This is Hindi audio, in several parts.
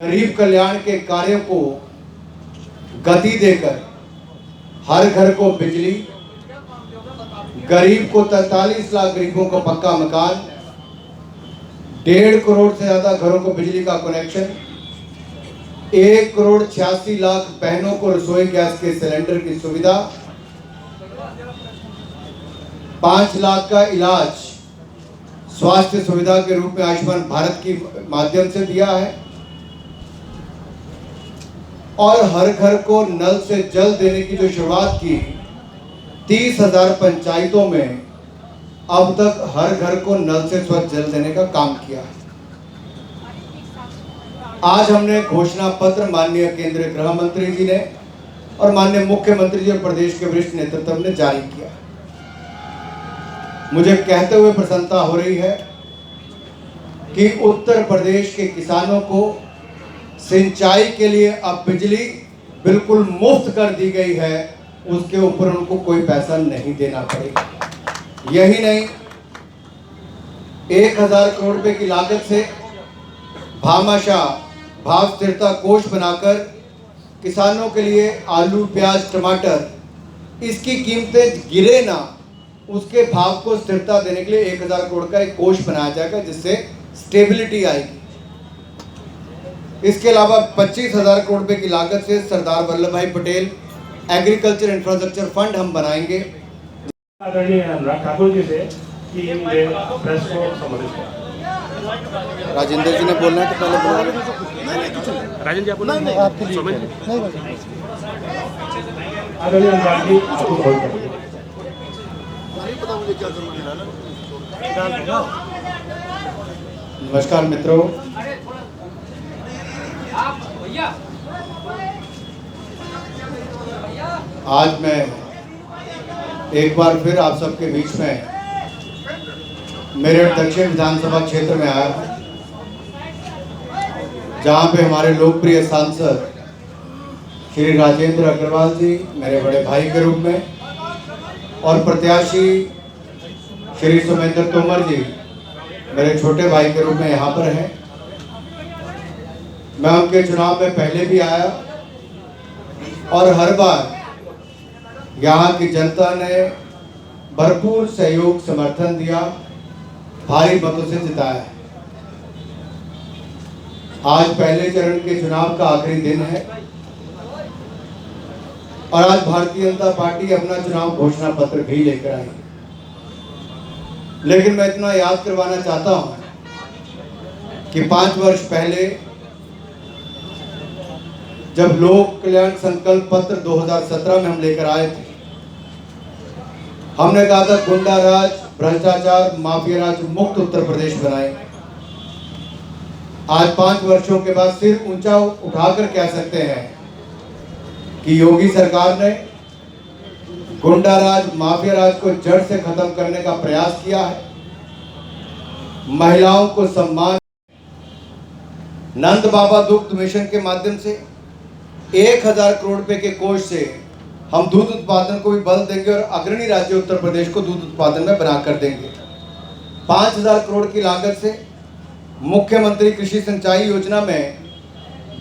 गरीब कल्याण के कार्यों को गति देकर हर घर को बिजली, गरीब को 43 लाख गरीबों को पक्का मकान, 1.5 करोड़ से ज्यादा घरों को बिजली का कनेक्शन, 1 करोड़ 86 लाख बहनों को रसोई गैस के सिलेंडर की सुविधा, 5 लाख का इलाज स्वास्थ्य सुविधा के रूप में आयुष्मान भारत के माध्यम से दिया है और हर घर को नल से जल देने की जो शुरुआत की 30,000 पंचायतों में अब तक हर घर को नल से स्वच्छ जल देने का काम किया है। आज हमने घोषणा पत्र माननीय केंद्रीय गृह मंत्री जी ने और माननीय मुख्यमंत्री जी और प्रदेश के वरिष्ठ नेतृत्व ने जारी किया। मुझे कहते हुए प्रसन्नता हो रही है कि उत्तर प्रदेश के किसानों को सिंचाई के लिए अब बिजली बिल्कुल मुफ्त कर दी गई है, उसके ऊपर उनको कोई पैसा नहीं देना पड़ेगा। यही नहीं, 1000 करोड़ रुपए की लागत से भामाशाह भाव स्थिरता कोष बनाकर किसानों के लिए आलू, प्याज, टमाटर इसकी कीमतें गिरे ना, उसके भाव को स्थिरता देने के लिए 1000 करोड़ का एक कोष बनाया जाएगा जिससे स्टेबिलिटी आएगी। इसके अलावा 25,000 करोड़ रुपए की लागत से सरदार वल्लभ भाई पटेल एग्रीकल्चर इंफ्रास्ट्रक्चर फंड हम बनाएंगे। आदरणीय अनुराग ठाकुर जी से कि प्रेस को संबोधित करें। राजेंद्र जी ने बोलना है तो पहले बोला। राजेंद्र जी आप आदरणीय अनुराग जी आपको बोल करें। नमस्कार मित्रों, आज मैं एक बार फिर आप सबके बीच में मेरे दक्षिण विधानसभा क्षेत्र में आया हूं, जहां पे हमारे लोकप्रिय सांसद श्री राजेंद्र अग्रवाल जी मेरे बड़े भाई के रूप में और प्रत्याशी श्री सुमेंद्र तोमर जी मेरे छोटे भाई के रूप में यहाँ पर हैं। मैं उनके चुनाव में पहले भी आया और हर बार यहाँ की जनता ने भरपूर सहयोग समर्थन दिया, भारी मतों से जिताया है। आज पहले चरण के चुनाव का आखिरी दिन है और आज भारतीय जनता पार्टी अपना चुनाव घोषणा पत्र भी लेकर आई। लेकिन मैं इतना याद करवाना चाहता हूं कि 5 वर्ष पहले जब लोक कल्याण संकल्प पत्र 2017 में हम लेकर आए थे, हमने कहा था गुंडा राज, भ्रष्टाचार, माफिया राज मुक्त उत्तर प्रदेश बनाए। आज 5 वर्षों के बाद सिर ऊंचा उठाकर कह सकते हैं कि योगी सरकार ने गुंडा राज, माफिया राज को जड़ से खत्म करने का प्रयास किया है। महिलाओं को सम्मान, नंद बाबा दुग्ध मिशन के माध्यम से 1000 करोड़ रुपए के कोष से हम दूध उत्पादन को भी बल देंगे और अग्रणी राज्य उत्तर प्रदेश को दूध उत्पादन में बनाकर देंगे। 5000 करोड़ की लागत से मुख्यमंत्री कृषि सिंचाई योजना में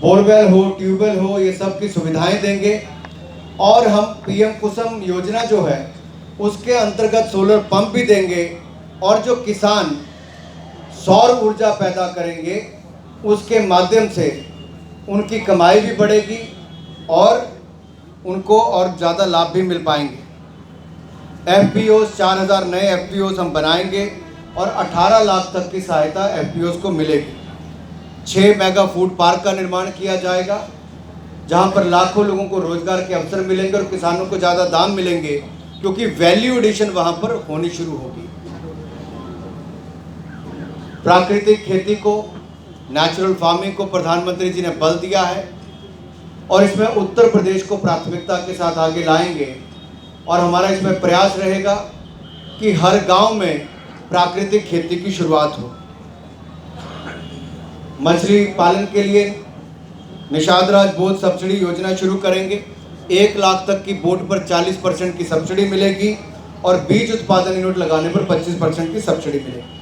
बोरवेल हो, ट्यूबवेल हो, ये सब की सुविधाएं देंगे और हम पीएम कुसुम योजना जो है उसके अंतर्गत सोलर पंप भी देंगे और जो किसान सौर ऊर्जा पैदा करेंगे उसके माध्यम से उनकी कमाई भी बढ़ेगी और उनको और ज़्यादा लाभ भी मिल पाएंगे। एफपीओस 4000 नए एफपीओस हम बनाएंगे और 18 लाख तक की सहायता एफपीओस को मिलेगी। 6 मेगा फूड पार्क का निर्माण किया जाएगा जहां पर लाखों लोगों को रोजगार के अवसर मिलेंगे और किसानों को ज़्यादा दाम मिलेंगे क्योंकि वैल्यू एडिशन वहां पर होनी शुरू होगी। प्राकृतिक खेती को, नेचुरल फार्मिंग को प्रधानमंत्री जी ने बल दिया है और इसमें उत्तर प्रदेश को प्राथमिकता के साथ आगे लाएंगे और हमारा इसमें प्रयास रहेगा कि हर गांव में प्राकृतिक खेती की शुरुआत हो। मछली पालन के लिए निषाद राज बोट सब्सिडी योजना शुरू करेंगे। 1 लाख तक की बोट पर 40% की सब्सिडी मिलेगी और बीज उत्पादन यूनिट लगाने पर 25% की सब्सिडी मिलेगी।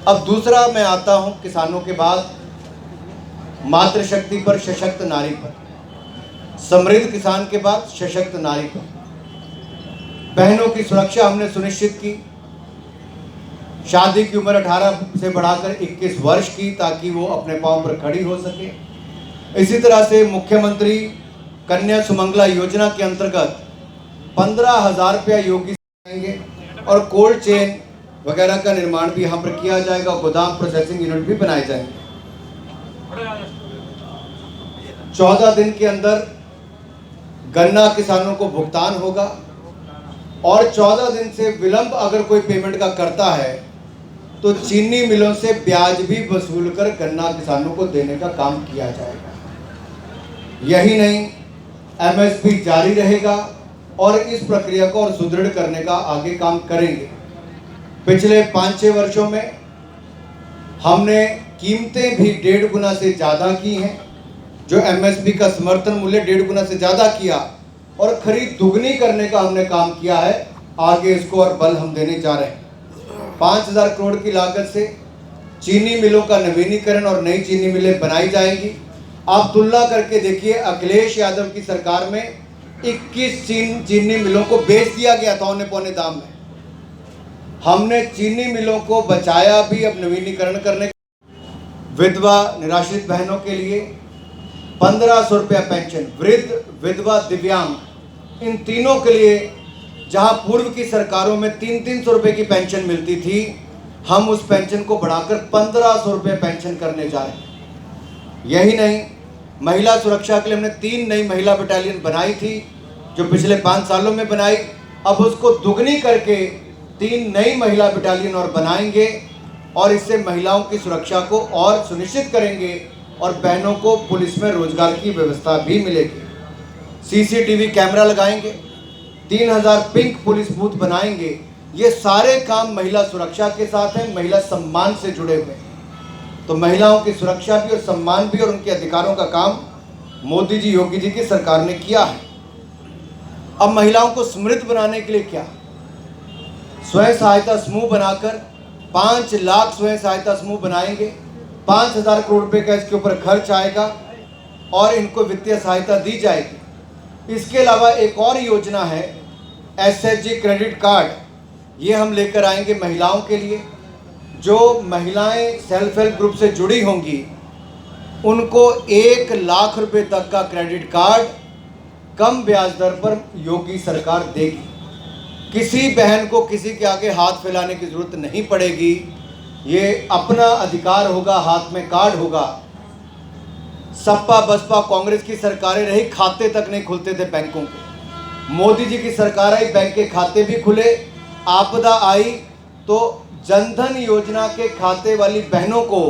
अब दूसरा मैं आता हूं किसानों के बाद मातृशक्ति पर सशक्त नारी पर, समृद्ध किसान के बाद सशक्त नारी पर। बहनों की सुरक्षा हमने सुनिश्चित की। शादी की उम्र 18 से बढ़ाकर 21 वर्ष की, ताकि वो अपने पांव पर खड़ी हो सके। इसी तरह से मुख्यमंत्री कन्या सुमंगला योजना के अंतर्गत 15,000 रुपया योगी देंगे और कोल्ड चेन वगैरह का निर्माण भी यहाँ पर किया जाएगा। गोदाम प्रोसेसिंग यूनिट भी बनाए जाएंगे। 14 दिन के अंदर गन्ना किसानों को भुगतान होगा और 14 दिन से विलंब अगर कोई पेमेंट का करता है तो चीनी मिलों से ब्याज भी वसूल कर गन्ना किसानों को देने का काम किया जाएगा। यही नहीं, एमएसपी जारी रहेगा और इस प्रक्रिया को और सुदृढ़ करने का आगे काम करेंगे। पिछले 5-6 वर्षों में हमने कीमतें भी 1.5 गुना से ज़्यादा की हैं। जो एमएसपी का समर्थन मूल्य 1.5 गुना से ज़्यादा किया और खरीद दुगनी करने का हमने काम किया है। आगे इसको और बल हम देने जा रहे हैं। 5,000 करोड़ की लागत से चीनी मिलों का नवीनीकरण और नई चीनी मिलें बनाई जाएंगी। आप तुलना करके देखिए, अखिलेश यादव की सरकार में 21 चीनी मिलों को बेच दिया गया था औने पौने दाम में। हमने चीनी मिलों को बचाया भी। अब नवीनीकरण करने, विधवा निराश्रित बहनों के लिए 1500 रुपया पेंशन, वृद्ध, विधवा, दिव्यांग, इन तीनों के लिए जहां पूर्व की सरकारों में 300-300 रुपये की पेंशन मिलती थी, हम उस पेंशन को बढ़ाकर 1500 रुपये पेंशन करने जा रहे हैं। यही नहीं, महिला सुरक्षा के लिए हमने 3 नई महिला बटालियन बनाई थी जो पिछले 5 सालों में बनाई। अब उसको दुगनी करके 3 नई महिला बटालियन और बनाएंगे और इससे महिलाओं की सुरक्षा को और सुनिश्चित करेंगे और बहनों को पुलिस में रोजगार की व्यवस्था भी मिलेगी। सीसीटीवी कैमरा लगाएंगे, 3000 पिंक पुलिस बूथ बनाएंगे। ये सारे काम महिला सुरक्षा के साथ हैं, महिला सम्मान से जुड़े हुए हैं। तो महिलाओं की सुरक्षा भी और सम्मान भी और उनके अधिकारों का काम मोदी जी, योगी जी की सरकार ने किया है। अब महिलाओं को समृद्ध बनाने के लिए क्या, स्वयं सहायता समूह बनाकर 5 लाख स्वयं सहायता समूह बनाएंगे। 5,000 करोड़ रुपए का इसके ऊपर खर्च आएगा और इनको वित्तीय सहायता दी जाएगी। इसके अलावा एक और योजना है एसएचजी क्रेडिट कार्ड, ये हम लेकर आएंगे महिलाओं के लिए। जो महिलाएं सेल्फ हेल्प ग्रुप से जुड़ी होंगी उनको 1 लाख रुपए तक का क्रेडिट कार्ड कम ब्याज दर पर योगी सरकार देगी। किसी बहन को किसी के आगे हाथ फैलाने की जरूरत नहीं पड़ेगी। ये अपना अधिकार होगा, हाथ में कार्ड होगा। सपा बसपा कांग्रेस की सरकारें रही, खाते तक नहीं खुलते थे बैंकों के। मोदी जी की सरकार आई, बैंक के खाते भी खुले। आपदा आई तो जनधन योजना के खाते वाली बहनों को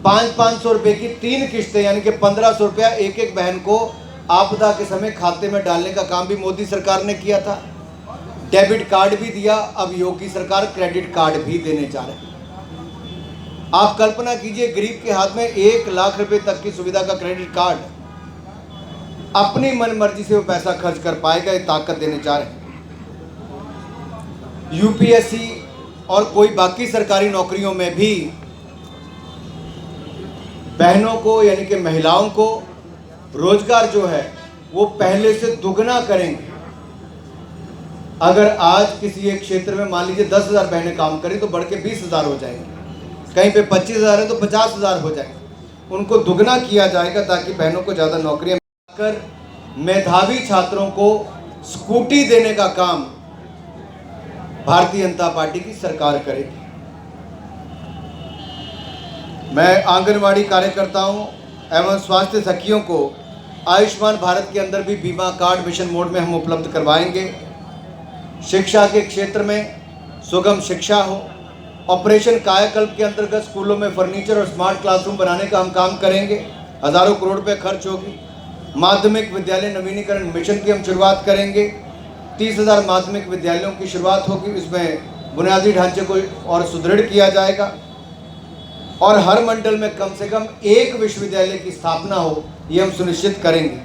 500-500 रुपये की 3 किश्तें, यानी कि 1500 रुपया एक एक बहन को आपदा के समय खाते में डालने का काम भी मोदी सरकार ने किया था। डेबिट कार्ड भी दिया। अब योगी सरकार क्रेडिट कार्ड भी देने जा रही है। आप कल्पना कीजिए, गरीब के हाथ में 1 लाख रुपए तक की सुविधा का क्रेडिट कार्ड, अपनी मन मर्जी से वो पैसा खर्च कर पाएगा। ये ताकत देने जा रहे हैं। यूपीएससी और कोई बाकी सरकारी नौकरियों में भी बहनों को, यानी कि महिलाओं को रोजगार जो है वो पहले से दुगना करेंगे। अगर आज किसी एक क्षेत्र में मान लीजिए 10,000 बहनें काम करें तो बढ़ के 20,000 हो जाएंगे। कहीं पे 25,000 है तो 50,000 हो जाएंगे। उनको दुगना किया जाएगा ताकि बहनों को ज़्यादा नौकरियां कर मेधावी छात्रों को स्कूटी देने का काम भारतीय जनता पार्टी की सरकार करेगी। मैं आंगनवाड़ी कार्यकर्ताओं एवं स्वास्थ्य सखियों को आयुष्मान भारत के अंदर भी बीमा कार्ड मिशन मोड में हम उपलब्ध करवाएंगे। शिक्षा के क्षेत्र में सुगम शिक्षा हो। ऑपरेशन कायाकल्प के अंतर्गत स्कूलों में फर्नीचर और स्मार्ट क्लासरूम बनाने का हम काम करेंगे। हज़ारों करोड़ रुपए खर्च होगी। माध्यमिक विद्यालय नवीनीकरण मिशन की हम शुरुआत करेंगे। 30,000 माध्यमिक विद्यालयों की शुरुआत होगी। इसमें बुनियादी ढांचे को और सुदृढ़ किया जाएगा और हर मंडल में कम से कम 1 विश्वविद्यालय की स्थापना हो, ये हम सुनिश्चित करेंगे।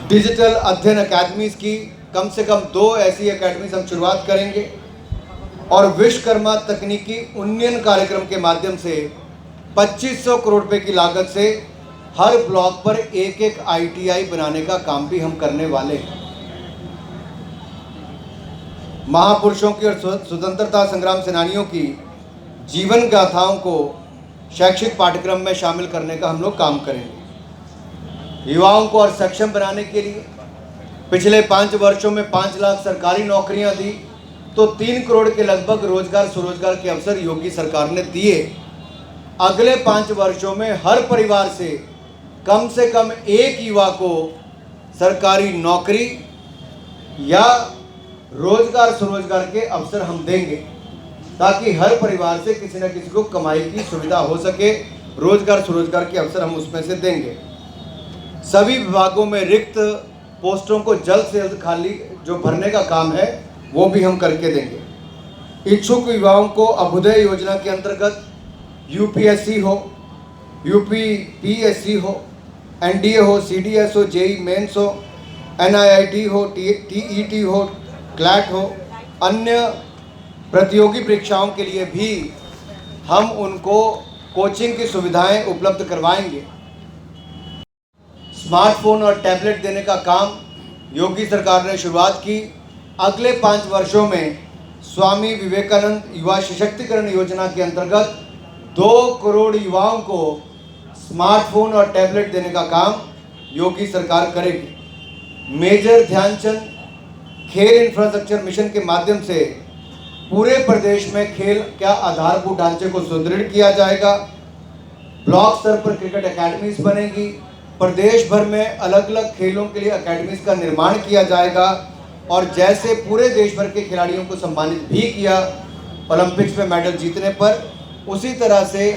डिजिटल अध्ययन अकादमीज की कम से कम 2 ऐसी अकादमीज हम शुरुआत करेंगे और विश्वकर्मा तकनीकी उन्नयन कार्यक्रम के माध्यम से 2500 करोड़ रुपए की लागत से हर ब्लॉक पर एक एक ITI बनाने का काम भी हम करने वाले हैं। महापुरुषों की और स्वतंत्रता संग्राम सेनानियों की जीवन गाथाओं को शैक्षिक पाठ्यक्रम में शामिल करने का हम लोग काम करेंगे। युवाओं को और सक्षम बनाने के लिए पिछले 5 वर्षों में 5 लाख सरकारी नौकरियां दी, तो 3 करोड़ के लगभग रोजगार स्वरोजगार के अवसर योगी सरकार ने दिए। अगले 5 वर्षों में हर परिवार से कम एक युवा को सरकारी नौकरी या रोजगार स्वरोजगार के अवसर हम देंगे, ताकि हर परिवार से किसी न किसी को कमाई की सुविधा हो सके। रोजगार स्वरोजगार के अवसर हम उसमें से देंगे। सभी विभागों में रिक्त पोस्टों को जल्द से जल्द खाली जो भरने का काम है वो भी हम करके देंगे। इच्छुक युवाओं को अभ्युदय योजना के अंतर्गत UPSC हो, UPPSC हो, NDA हो, CDS हो, JEE मेंस हो, NIIT हो, TET हो, CLAT हो, अन्य प्रतियोगी परीक्षाओं के लिए भी हम उनको कोचिंग की सुविधाएं उपलब्ध करवाएंगे। स्मार्टफोन और टैबलेट देने का काम योगी सरकार ने शुरुआत की। अगले 5 वर्षों में स्वामी विवेकानंद युवा सशक्तिकरण योजना के अंतर्गत 2 करोड़ युवाओं को स्मार्टफोन और टैबलेट देने का काम योगी सरकार करेगी। मेजर ध्यानचंद खेल इंफ्रास्ट्रक्चर मिशन के माध्यम से पूरे प्रदेश में खेल का आधारभूत ढांचे को सुदृढ़ किया जाएगा। ब्लॉक स्तर पर क्रिकेट अकेडमीज बनेगी। प्रदेश भर में अलग अलग खेलों के लिए अकेडमीज का निर्माण किया जाएगा। और जैसे पूरे देश भर के खिलाड़ियों को सम्मानित भी किया ओलंपिक्स में मेडल जीतने पर, उसी तरह से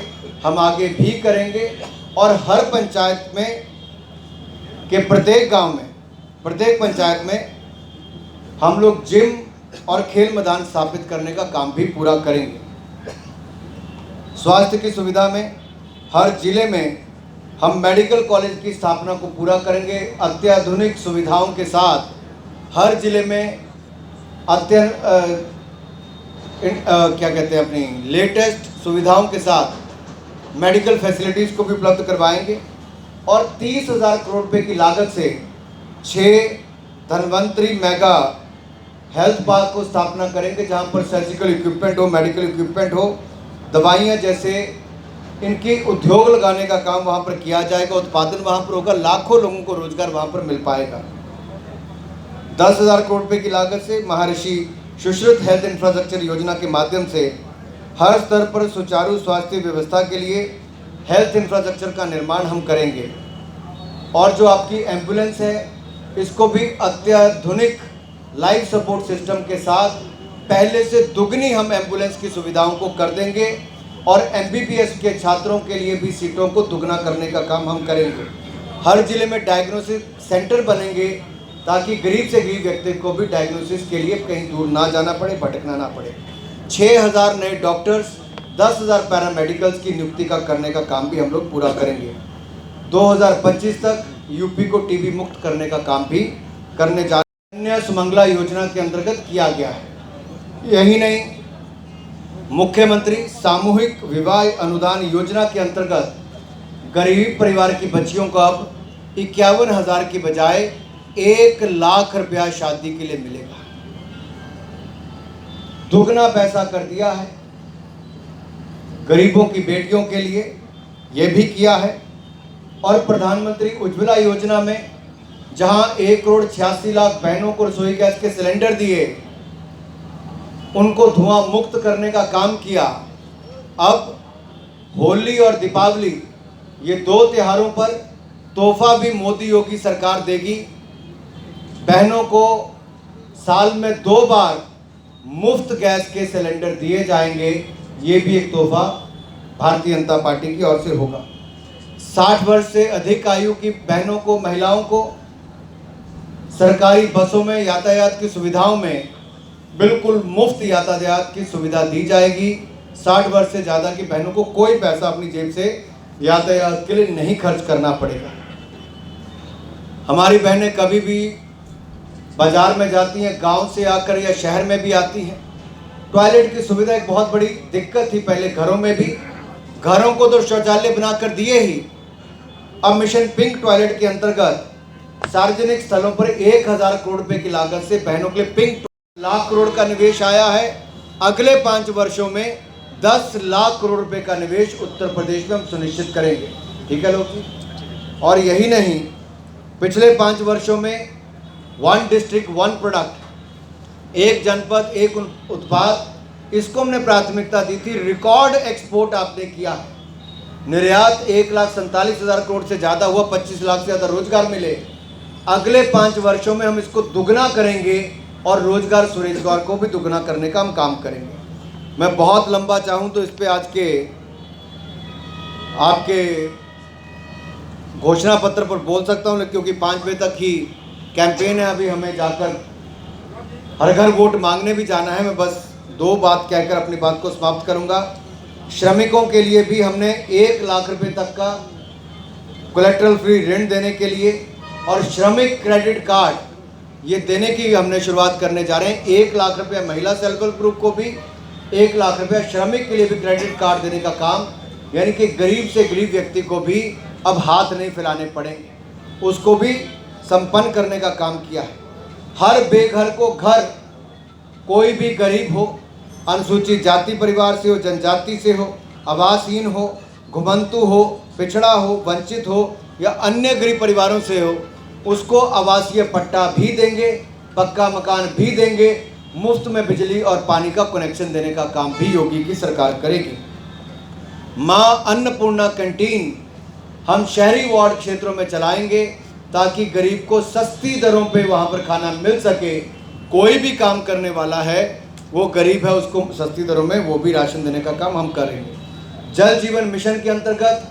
हम आगे भी करेंगे। और हर पंचायत में के प्रत्येक गांव में, प्रत्येक पंचायत में हम लोग जिम और खेल मैदान स्थापित करने का काम भी पूरा करेंगे। स्वास्थ्य की सुविधा में हर जिले में हम मेडिकल कॉलेज की स्थापना को पूरा करेंगे। अत्याधुनिक सुविधाओं के साथ हर जिले में अपनी लेटेस्ट सुविधाओं के साथ मेडिकल फैसिलिटीज़ को भी उपलब्ध करवाएंगे। और 30,000 करोड़ रुपए की लागत से 6 धन्वंतरी मेगा हेल्थ पार्क को स्थापना करेंगे, जहां पर सर्जिकल इक्विपमेंट हो, मेडिकल इक्विपमेंट हो, दवाइयां जैसे इनकी उद्योग लगाने का काम वहां पर किया जाएगा। उत्पादन वहां पर होगा, लाखों लोगों को रोजगार वहां पर मिल पाएगा। 10,000 करोड़ रुपए की लागत से महर्षि सुश्रुत हेल्थ इंफ्रास्ट्रक्चर योजना के माध्यम से हर स्तर पर सुचारू स्वास्थ्य व्यवस्था के लिए हेल्थ इंफ्रास्ट्रक्चर का निर्माण हम करेंगे। और जो आपकी एम्बुलेंस है, इसको भी अत्याधुनिक लाइफ सपोर्ट सिस्टम के साथ पहले से दुगनी हम एम्बुलेंस की सुविधाओं को कर देंगे। और MBBS के छात्रों के लिए भी सीटों को दुगना करने का काम हम करेंगे। हर जिले में डायग्नोसिस सेंटर बनेंगे, ताकि गरीब से गरीब व्यक्ति को भी डायग्नोसिस के लिए कहीं दूर ना जाना पड़े, भटकना ना पड़े। 6,000 नए डॉक्टर्स, 10,000 पैरामेडिकल्स की नियुक्ति का करने का काम भी हम लोग पूरा करेंगे। 2025 तक यूपी को TB मुक्त करने का काम भी करने जा कन्या सुमंगला योजना के अंतर्गत किया गया है। यही नहीं, मुख्यमंत्री सामूहिक विवाह अनुदान योजना के अंतर्गत गरीब परिवार की बच्चियों को अब 51,000 की बजाय 1 लाख रुपया शादी के लिए मिलेगा। दुगना पैसा कर दिया है गरीबों की बेटियों के लिए, ये भी किया है। और प्रधानमंत्री उज्ज्वला योजना में जहां 1,86,00,000 बहनों को रसोई गैस के सिलेंडर दिए, उनको धुआं मुक्त करने का काम किया। अब होली और दीपावली, ये 2 त्योहारों पर तोहफा भी मोदी योगी सरकार देगी। बहनों को साल में 2 बार मुफ्त गैस के सिलेंडर दिए जाएंगे। ये भी एक तोहफा भारतीय जनता पार्टी की ओर से होगा। 60 वर्ष से अधिक आयु की बहनों को, महिलाओं को सरकारी बसों में यातायात की सुविधाओं में बिल्कुल मुफ्त यातायात की सुविधा दी जाएगी। 60 वर्ष से ज़्यादा की बहनों को कोई पैसा अपनी जेब से यातायात के लिए नहीं खर्च करना पड़ेगा। हमारी बहनें कभी भी बाजार में जाती हैं, गांव से आकर या शहर में भी आती हैं, टॉयलेट की सुविधा एक बहुत बड़ी दिक्कत थी पहले घरों में भी। घरों को तो शौचालय बनाकर दिए ही, अब मिशन पिंक टॉयलेट के अंतर्गत सार्वजनिक स्थलों पर 1000 करोड़ रुपए की लागत से बहनों के लिए पिंक लाख करोड़ का निवेश आया है। अगले 5 वर्षों में 10 लाख करोड़ रुपए का निवेश उत्तर प्रदेश में हम सुनिश्चित करेंगे। ठीक है लोग जी। और यही नहीं, पिछले 5 वर्षों में 1 डिस्ट्रिक्ट 1 प्रोडक्ट, एक जनपद एक उत्पाद, इसको हमने प्राथमिकता दी थी। रिकॉर्ड एक्सपोर्ट आपने किया है। निर्यात 1,47,000 करोड़ से ज़्यादा हुआ, 25 लाख से ज़्यादा रोजगार मिले। अगले 5 वर्षों में हम इसको दुगना करेंगे और रोजगार स्वरोजगार को भी दुगना करने का हम काम करेंगे। मैं बहुत लंबा चाहूँ तो इस पर आज के आपके घोषणा पत्र पर बोल सकता हूँ, क्योंकि 5 बजे तक ही कैंपेन है। अभी हमें जाकर हर घर वोट मांगने भी जाना है। मैं बस 2 बात कहकर अपनी बात को समाप्त करूंगा। श्रमिकों के लिए भी हमने 1 लाख रुपए तक का कोलेट्रल फ्री ऋण देने के लिए और श्रमिक क्रेडिट कार्ड ये देने की हमने शुरुआत करने जा रहे हैं। 1 लाख रुपये महिला सेल्फ हेल्प ग्रुप को भी, 1 लाख रुपये श्रमिक के लिए भी क्रेडिट कार्ड देने का काम, यानी कि गरीब से गरीब व्यक्ति को भी अब हाथ नहीं फैलाने पड़ेंगे, उसको भी संपन्न करने का काम किया है। हर बेघर को घर, कोई भी गरीब हो, अनुसूचित जाति परिवार से हो, जनजाति से हो, आवासहीन हो, घुमंतु हो, पिछड़ा हो, वंचित हो या अन्य गरीब परिवारों से हो, उसको आवासीय पट्टा भी देंगे, पक्का मकान भी देंगे, मुफ्त में बिजली और पानी का कनेक्शन देने का काम भी योगी की सरकार करेगी। माँ अन्नपूर्णा कैंटीन हम शहरी वार्ड क्षेत्रों में चलाएंगे ताकि गरीब को सस्ती दरों पे वहाँ पर खाना मिल सके। कोई भी काम करने वाला है, वो गरीब है, उसको सस्ती दरों में वो भी राशन देने का काम हम करेंगे। जल जीवन मिशन के अंतर्गत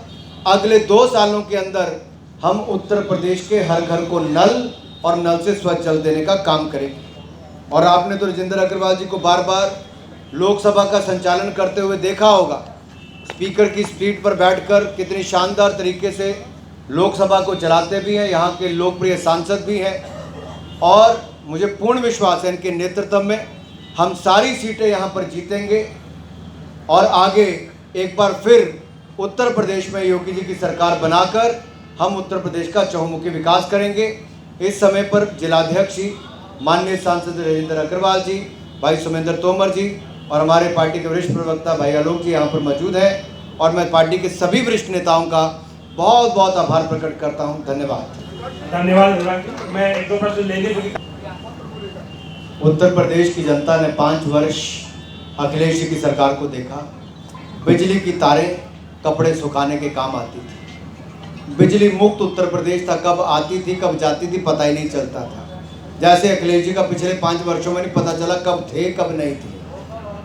अगले 2 सालों के अंदर हम उत्तर प्रदेश के हर घर को नल और नल से स्वच्छ जल देने का काम करेंगे। और आपने तो राजेंद्र अग्रवाल जी को बार बार लोकसभा का संचालन करते हुए देखा होगा। स्पीकर की सीट पर बैठकर कितनी शानदार तरीके से लोकसभा को चलाते भी हैं, यहाँ के लोकप्रिय सांसद भी हैं और मुझे पूर्ण विश्वास है इनके नेतृत्व में हम सारी सीटें यहाँ पर जीतेंगे और आगे एक बार फिर उत्तर प्रदेश में योगी जी की सरकार बनाकर हम उत्तर प्रदेश का चहुमुखी विकास करेंगे। इस समय पर जिलाध्यक्ष जी, माननीय सांसद राजेंद्र अग्रवाल जी, भाई सुमेंद्र तोमर जी और हमारे पार्टी के वरिष्ठ प्रवक्ता भाई आलोक जी यहाँ पर मौजूद हैं और मैं पार्टी के सभी वरिष्ठ नेताओं का बहुत बहुत आभार प्रकट करता हूँ। धन्यवाद। धन्यवाद। मैं 1-2 प्रश्न लेंगे क्योंकि उत्तर प्रदेश की जनता ने 5 वर्ष अखिलेश जी की सरकार को देखा। बिजली की तारें कपड़े सुखाने के काम आती थी। बिजली मुक्त उत्तर प्रदेश था, कब आती थी कब जाती थी पता ही नहीं चलता था। जैसे अखिलेश जी का पिछले 5 वर्षों में नहीं पता चला कब थे कब नहीं थे।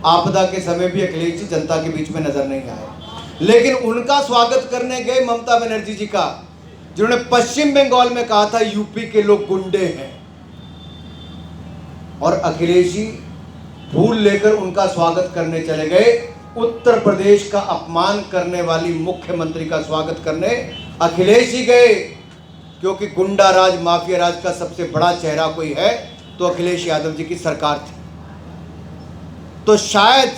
आपदा के समय भी अखिलेश जी जनता के बीच में नजर नहीं आए, लेकिन उनका स्वागत करने गए ममता बनर्जी जी का, जिन्होंने पश्चिम बंगाल में कहा था यूपी के लोग गुंडे हैं, और अखिलेश जी फूल लेकर उनका स्वागत करने चले गए। उत्तर प्रदेश का अपमान करने वाली मुख्यमंत्री का स्वागत करने अखिलेश जी गए, क्योंकि गुंडा राज माफिया राज का सबसे बड़ा चेहरा कोई है तो अखिलेश यादव जी की सरकार थी। तो शायद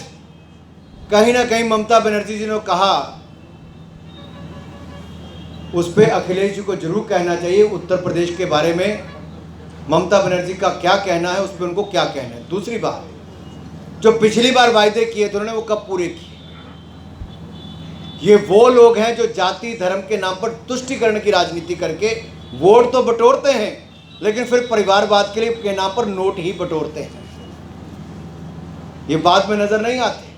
कहीं ना कहीं ममता बनर्जी जी ने कहा, उस पर अखिलेश जी को जरूर कहना चाहिए उत्तर प्रदेश के बारे में ममता बनर्जी का क्या कहना है, उस पर उनको क्या कहना है। दूसरी बात, जो पिछली बार वायदे किए थे उन्होंने वो कब पूरे किए? ये वो लोग हैं जो जाति धर्म के नाम पर तुष्टिकरण की राजनीति करके वोट तो बटोरते हैं, लेकिन फिर परिवारवाद के लिए के नाम पर नोट ही बटोरते हैं। ये बाद में नजर नहीं आते।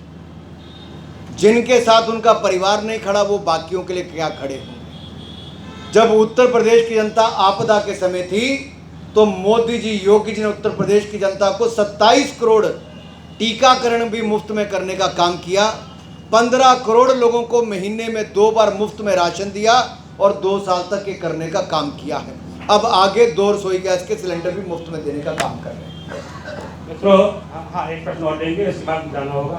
जिनके साथ उनका परिवार नहीं खड़ा वो बाकियों के लिए क्या खड़े होंगे। जब उत्तर प्रदेश की जनता आपदा के समय थी तो मोदी जी, योगी जी ने उत्तर प्रदेश की जनता को 27 करोड़ टीकाकरण भी मुफ्त में करने का काम किया। 15 करोड़ लोगों को महीने में 2 बार मुफ्त में राशन दिया और 2 साल तक ये करने का काम किया है। अब आगे 2 रसोई गैस के सिलेंडर भी मुफ्त में देने का काम कर रहे हैं। मित्रों, हाँ एक प्रश्न और लेंगे, इसके बाद जाना होगा।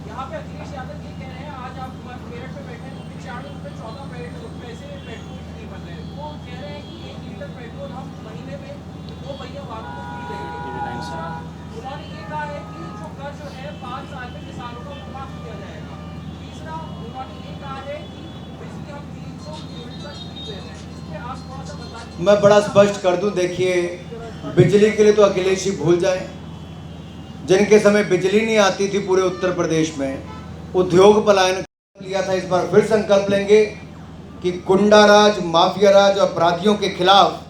यहाँ पे अखिलेश यादव ये कह रहे हैं, आज आप मेरठ पे बैठे हैं, 94 रुपये 14 पैसे पेट्रोल नहीं बन रहे हैं। वो कह रहे हैं कि 1 लीटर पेट्रोल मैं बड़ा स्पष्ट कर दूं, देखिए बिजली के लिए तो अखिलेश जी भूल जाएं। जिनके समय बिजली नहीं आती थी पूरे उत्तर प्रदेश में, उद्योग पलायन लिया था, इस बार फिर संकल्प लेंगे कि गुंडा राज, माफिया राज और अपराधियों के खिलाफ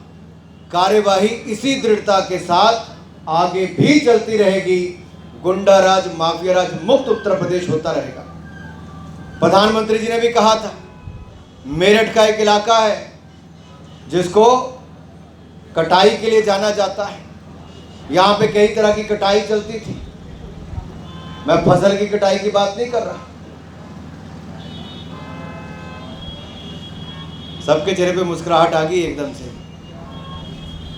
कार्यवाही इसी दृढ़ता के साथ आगे भी चलती रहेगी। गुंडा राज, माफिया राज मुक्त उत्तर प्रदेश होता रहेगा। प्रधानमंत्री जी ने भी कहा था, मेरठ का एक इलाका है जिसको कटाई के लिए जाना जाता है। यहाँ पे कई तरह की कटाई चलती थी। मैं फसल की कटाई की बात नहीं कर रहा। सबके चेहरे पे मुस्कुराहट आ गई एकदम से।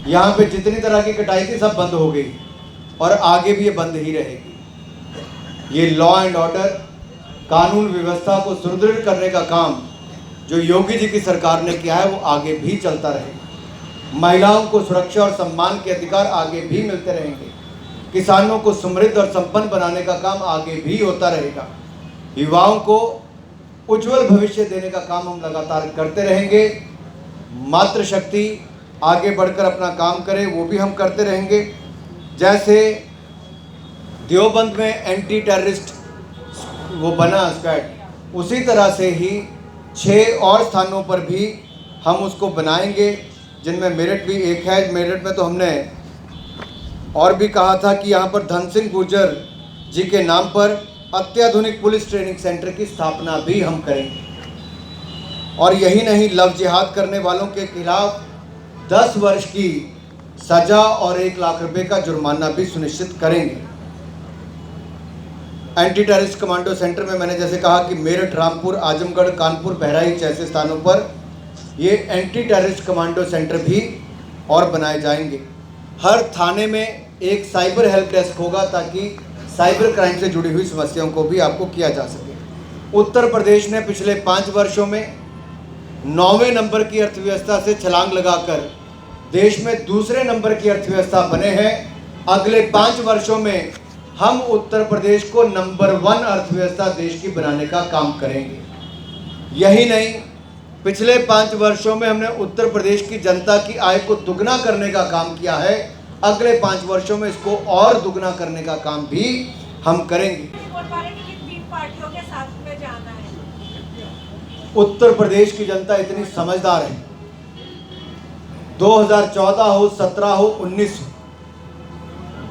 यहाँ पे जितनी तरह की कटाई थी सब बंद हो गई और आगे भी ये बंद ही रहेगी। ये लॉ एंड ऑर्डर, कानून व्यवस्था को सुदृढ़ करने का काम जो योगी जी की सरकार ने किया है वो आगे भी चलता रहेगा। महिलाओं को सुरक्षा और सम्मान के अधिकार आगे भी मिलते रहेंगे। किसानों को समृद्ध और संपन्न बनाने का काम आगे भी होता रहेगा। युवाओं को उज्जवल भविष्य देने का काम हम लगातार करते रहेंगे। मातृशक्ति आगे बढ़कर अपना काम करे, वो भी हम करते रहेंगे। जैसे देवबंद में एंटी टेररिस्ट वो बना स्क्वाड, उसी तरह से ही 6 और स्थानों पर भी हम उसको बनाएंगे, जिनमें मेरठ भी एक है। मेरठ में तो हमने और भी कहा था कि यहाँ पर धन सिंह गुर्जर जी के नाम पर अत्याधुनिक पुलिस ट्रेनिंग सेंटर की स्थापना भी हम करेंगे। और यही नहीं, लव जिहाद करने वालों के खिलाफ 10 वर्ष की सजा और 1 लाख रुपए का जुर्माना भी सुनिश्चित करेंगे। एंटी टेररिस्ट कमांडो सेंटर में मैंने जैसे कहा कि मेरठ, रामपुर, आजमगढ़, कानपुर, बहराइच जैसे स्थानों पर ये एंटी टेररिस्ट कमांडो सेंटर भी और बनाए जाएंगे। हर थाने में एक साइबर हेल्प डेस्क होगा ताकि साइबर क्राइम से जुड़ी हुई समस्याओं को भी आपको किया जा सके। उत्तर प्रदेश ने पिछले 5 वर्षों में 9वें नंबर की अर्थव्यवस्था से छलांग लगाकर देश में दूसरे नंबर की अर्थव्यवस्था बने हैं। अगले 5 वर्षों में हम उत्तर प्रदेश को नंबर 1 अर्थव्यवस्था देश की बनाने का काम करेंगे। यही नहीं, पिछले 5 वर्षों में हमने उत्तर प्रदेश की जनता की आय को दुगना करने का काम किया है। अगले 5 वर्षों में इसको और दुगना करने का काम भी हम करेंगे। पार्टियों के साथ में जाना है। उत्तर प्रदेश की जनता इतनी समझदार है। 2014 हो, 17 हो, 19 हो,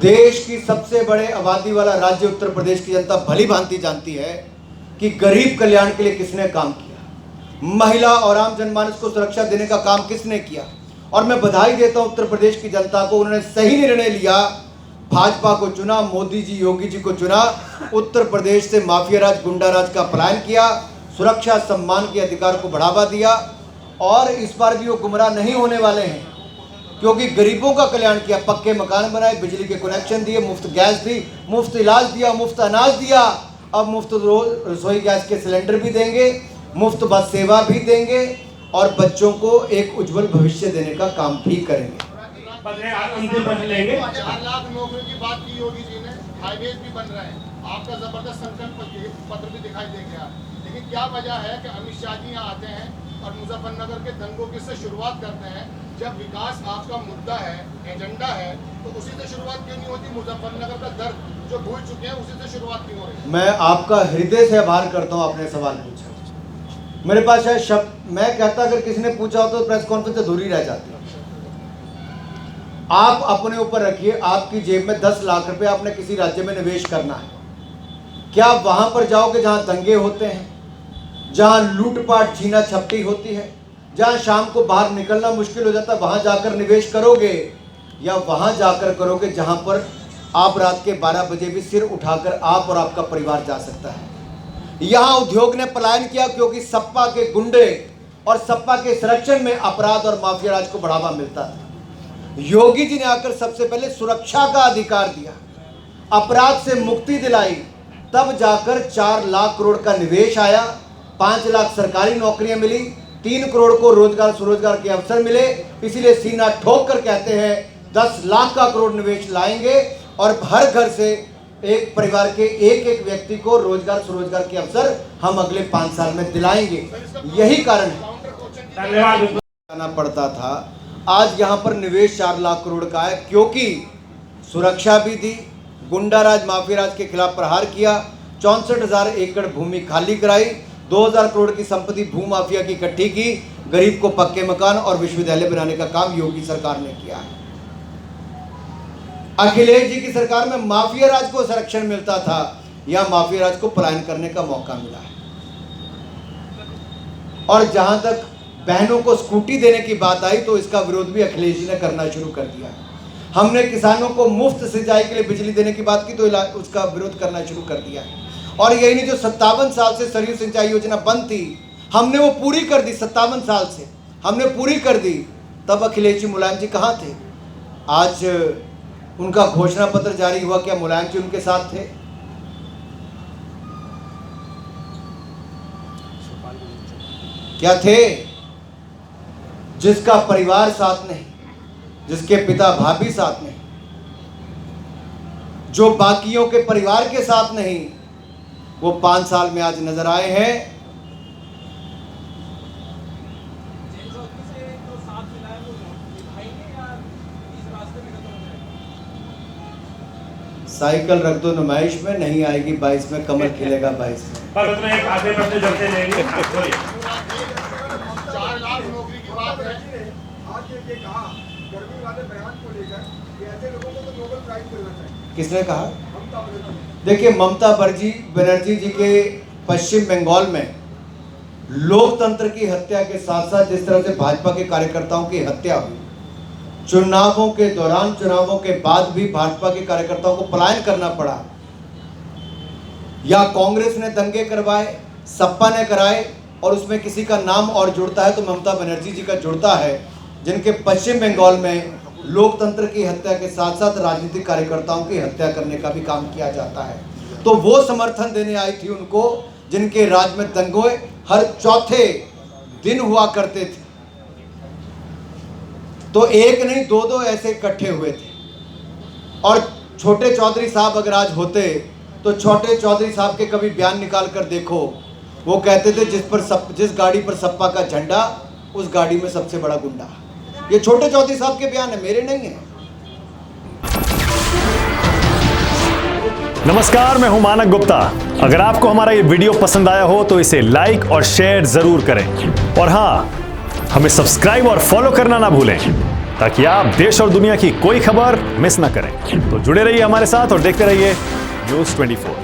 देश की सबसे बड़े आबादी वाला राज्य उत्तर प्रदेश की जनता भली भांति जानती है कि गरीब कल्याण के लिए किसने काम किया, महिला और आम जनमानस को सुरक्षा देने का काम किसने किया। और मैं बधाई देता हूं उत्तर प्रदेश की जनता को, उन्होंने सही निर्णय लिया, भाजपा को चुना, मोदी जी, योगी जी को चुना। उत्तर प्रदेश से माफिया राज, गुंडा राज का पलायन किया, सुरक्षा, सम्मान के अधिकार को बढ़ावा दिया। और इस बार भी वो गुमराह नहीं होने वाले हैं, क्योंकि गरीबों का कल्याण किया, पक्के मकान बनाए, बिजली के कनेक्शन दिए, मुफ्त गैस दी, मुफ्त इलाज दिया, मुफ्त अनाज दिया। अब मुफ्त रसोई गैस के सिलेंडर भी देंगे, मुफ्त बस सेवा भी देंगे और बच्चों को एक उज्जवल भविष्य देने का काम भी करेंगे। अंतिम प्रश्न लेंगे। 4 लाख नौकरियों की बात की योगी जी ने, हाईवेज भी बन रहे हैं, आपका जबरदस्त संकल्प पत्र भी दिखाई दे गया। लेकिन क्या वजह है कि अमित शाह जी यहाँ आते हैं और मुजफ्फरनगर के दंगों की से शुरुआत करते हैं? जब विकास आपका मुद्दा है, एजेंडा है, तो उसी से शुरुआत क्यों नहीं होती? मुजफ्फरनगर का दर्द जो भूल चुके हैं उसी से शुरुआत क्यों हो रही है? मैं आपका हृदय से आभार करता हूँ, आपने सवाल पूछा। मेरे पास शायद शब्द, मैं कहता अगर किसी ने पूछा हो तो प्रेस कॉन्फ्रेंस अधूरी रह जाती। आप अपने ऊपर रखिए, आपकी जेब में 10 लाख रुपए आपने किसी राज्य में निवेश करना है, क्या आप वहां पर जाओगे जहां दंगे होते हैं, जहां लूटपाट, छीना झपटी होती है, जहां शाम को बाहर निकलना मुश्किल हो जाता है, वहां जाकर निवेश करोगे, या वहां जाकर करोगे जहां पर आप रात के 12 बजे भी सिर उठाकर आप और आपका परिवार जा सकता है? यहां उद्योग ने पलायन किया क्योंकि सपा के गुंडे और सपा के संरक्षण में अपराध और माफिया राज को बढ़ावा मिलता था। योगी जी ने आकर सबसे पहले सुरक्षा का अधिकार दिया, अपराध से मुक्ति दिलाई, तब जाकर 4 लाख करोड़ का निवेश आया, 5 लाख सरकारी नौकरियां मिली, 3 करोड़ को रोजगार स्वरोजगार के अवसर मिले। इसीलिए सीना ठोक कर कहते हैं 10 लाख का करोड़ निवेश लाएंगे और हर घर से एक परिवार के एक व्यक्ति को रोजगार स्वरोजगार के अवसर हम अगले 5 साल में दिलाएंगे। यही कारण है धन्यवाद। जाना पड़ता था, आज यहाँ पर निवेश 4 लाख करोड़ का है, क्योंकि सुरक्षा भी दी, गुंडाराज माफियाराज के खिलाफ प्रहार किया, 64,000 एकड़ भूमि खाली कराई, 2,000 करोड़ की संपत्ति भूमाफिया की इकट्ठी की, गरीब को पक्के मकान और विश्वविद्यालय बनाने का काम योगी सरकार ने किया है। अखिलेश जी की सरकार में माफिया राज को संरक्षण मिलता था, या माफिया राज को पलायन करने का मौका मिला है। और जहां तक बहनों को स्कूटी देने की बात आई तो इसका विरोध भी अखिलेश जी ने करना शुरू कर दिया। हमने किसानों को मुफ्त सिंचाई के लिए बिजली देने की बात की तो उसका विरोध करना शुरू कर दिया। और यही नहीं, जो 57 साल से सरयू सिंचाई योजना बंद थी, हमने वो पूरी कर दी। 57 साल से हमने पूरी कर दी। तब अखिलेश जी, मुलायम जी कहाँ थे? आज उनका घोषणा पत्र जारी हुआ, क्या मुलायम जी उनके साथ थे? क्या थे? जिसका परिवार साथ नहीं, जिसके पिता भाभी साथ नहीं, जो बाकियों के परिवार के साथ नहीं, वो 5 साल में आज नजर आए हैं। जेल चौकी से जो साथ मिला है वो निभाएंगे या इस रास्ते में खत्म हो जाएगा? साइकिल रख दो नुमाइश में, नहीं आएगी 22 में, कमल खिलेगा 22 में। पर उसमें एक आधे प्रश्न जल्दी लेंगे। बोलिए। 4 लाख नौकरी की बात है। आज ये कहा गर्मी वाले बयान को लेकर कि ऐसे लोगों को तो नोबेल प्राइज मिलना चाहिए। किसने कहा? ममता बनर्जी। देखिए, ममता बनर्जी जी के पश्चिम बंगाल में लोकतंत्र की हत्या के साथ साथ जिस तरह से भाजपा के कार्यकर्ताओं की हत्या हुई, चुनावों के दौरान, चुनावों के बाद भी भाजपा के कार्यकर्ताओं को पलायन करना पड़ा, या कांग्रेस ने दंगे करवाए, सपा ने कराए, और उसमें किसी का नाम और जुड़ता है तो ममता बनर्जी जी का जुड़ता है, जिनके पश्चिम बंगाल में लोकतंत्र की हत्या के साथ साथ राजनीतिक कार्यकर्ताओं की हत्या करने का भी काम किया जाता है। तो वो समर्थन देने आई थी उनको, जिनके राज में दंगे हर चौथे दिन हुआ करते थे। तो एक नहीं, 2-2 ऐसे इकट्ठे हुए थे। और छोटे चौधरी साहब अगर आज होते तो छोटे चौधरी साहब के कभी बयान निकाल कर देखो, वो कहते थे जिस गाड़ी पर सपा का झंडा, उस गाड़ी में सबसे बड़ा गुंडा। ये छोटे चौधरी साहब के बयान है, मेरे नहीं है। नमस्कार, मैं हूं मानक गुप्ता। अगर आपको हमारा ये वीडियो पसंद आया हो तो इसे लाइक और शेयर जरूर करें, और हां, हमें सब्सक्राइब और फॉलो करना ना भूलें, ताकि आप देश और दुनिया की कोई खबर मिस ना करें। तो जुड़े रहिए हमारे साथ और देखते रहिए News 24।